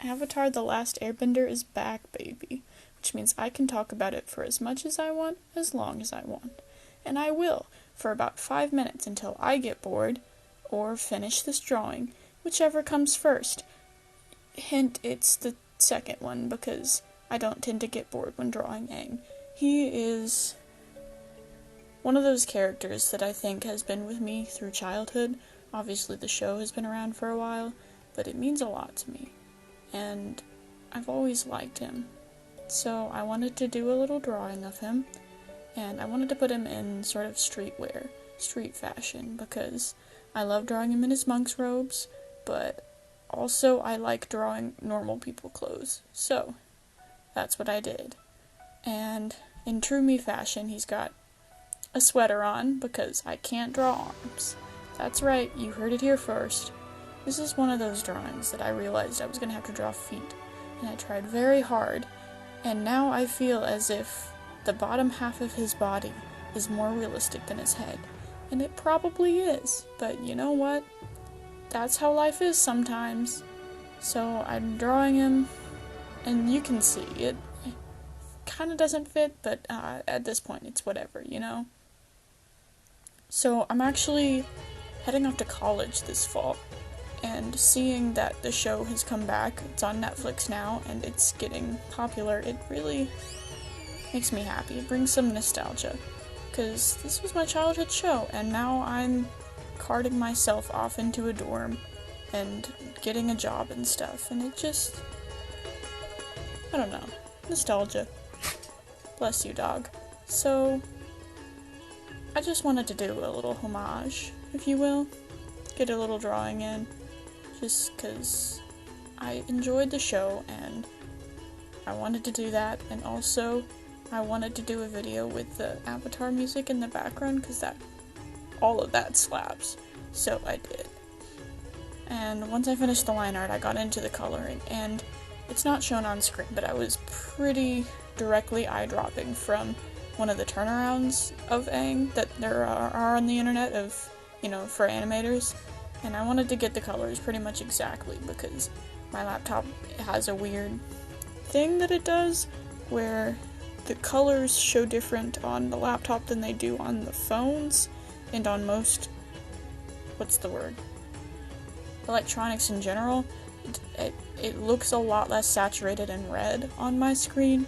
Avatar: The Last Airbender is back, baby. Which means I can talk about it for as much as I want, as long as I want. And I will, for about 5 minutes until I get bored, or finish this drawing, whichever comes first. Hint, it's the second one, because I don't tend to get bored when drawing Aang. He is one of those characters that I think has been with me through childhood. Obviously the show has been around for a while, but it means a lot to me. And I've always liked him. So I wanted to do a little drawing of him, and I wanted to put him in sort of streetwear, street fashion, because I love drawing him in his monk's robes, but also I like drawing normal people clothes. So that's what I did. And in true me fashion, he's got a sweater on, because I can't draw arms. That's right, you heard it here first. This is one of those drawings that I realized I was going to have to draw feet, and I tried very hard, and now I feel as if the bottom half of his body is more realistic than his head. And it probably is, but you know what? That's how life is sometimes. So I'm drawing him, and you can see it kind of doesn't fit, but at this point it's whatever, you know? So I'm actually heading off to college this fall, and seeing that the show has come back, it's on Netflix now, and it's getting popular, it really makes me happy. It brings some nostalgia, because this was my childhood show, and now I'm carting myself off into a dorm and getting a job and stuff, and it just, I don't know, nostalgia. Bless you, dog. So, I just wanted to do a little homage, if you will, get a little drawing in, just because I enjoyed the show, and I wanted to do that, and also I wanted to do a video with the Avatar music in the background, because all of that slaps, so I did. And once I finished the line art, I got into the coloring, and it's not shown on screen, but I was pretty directly eye-dropping from one of the turnarounds of Aang that there are on the internet of, for animators, and I wanted to get the colors pretty much exactly, because my laptop has a weird thing that it does, where the colors show different on the laptop than they do on the phones, and on most, electronics in general. It looks a lot less saturated and red on my screen,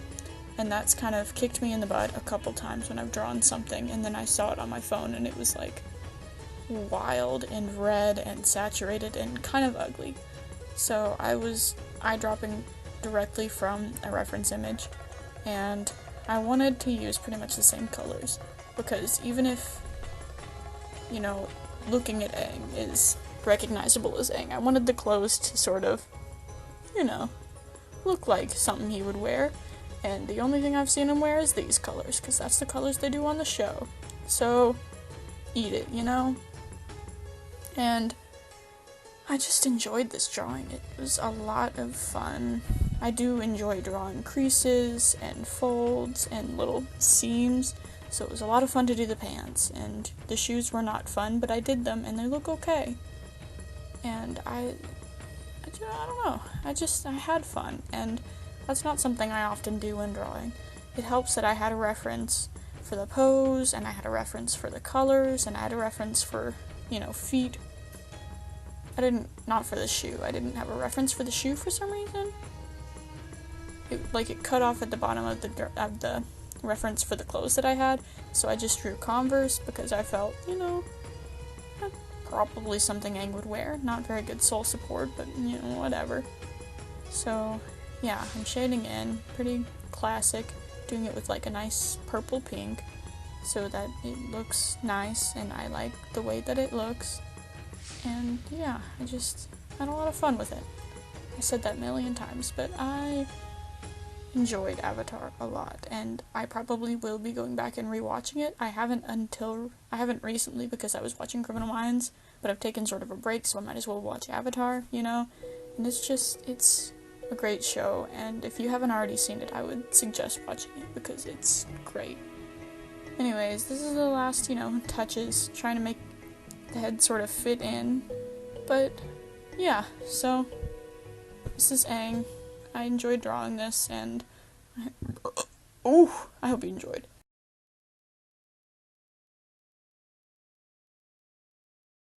and that's kind of kicked me in the butt a couple times when I've drawn something, and then I saw it on my phone and it was like wild and red and saturated and kind of ugly. So I was eye-dropping directly from a reference image, and I wanted to use pretty much the same colors, because even if, looking at Aang is recognizable as Aang, I wanted the clothes to sort of, look like something he would wear, and the only thing I've seen him wear is these colors, because that's the colors they do on the show. So, eat it, And I just enjoyed this drawing. It was a lot of fun. I do enjoy drawing creases and folds and little seams, so it was a lot of fun to do the pants, and the shoes were not fun, but I did them, and they look okay. And I don't know, I had fun, and that's not something I often do when drawing. It helps that I had a reference for the pose, and I had a reference for the colors, and I had a reference for, feet. Not for the shoe, I didn't have a reference for the shoe for some reason. It cut off at the bottom of the reference for the clothes that I had, so I just drew Converse, because I felt, probably something Aang would wear. Not very good sole support, but, whatever. So, yeah, I'm shading in, pretty classic, doing it with, a nice purple pink, so that it looks nice, and I like the way that it looks. And, yeah, I just had a lot of fun with it. I said that a million times, but I enjoyed Avatar a lot, and I probably will be going back and rewatching it. I haven't recently, because I was watching Criminal Minds, but I've taken sort of a break, so I might as well watch Avatar, and it's a great show, and if you haven't already seen it, I would suggest watching it, because it's great. Anyways, this is the last, touches, trying to make the head sort of fit in, but, yeah, so, this is Aang. I enjoyed drawing this, and I hope you enjoyed.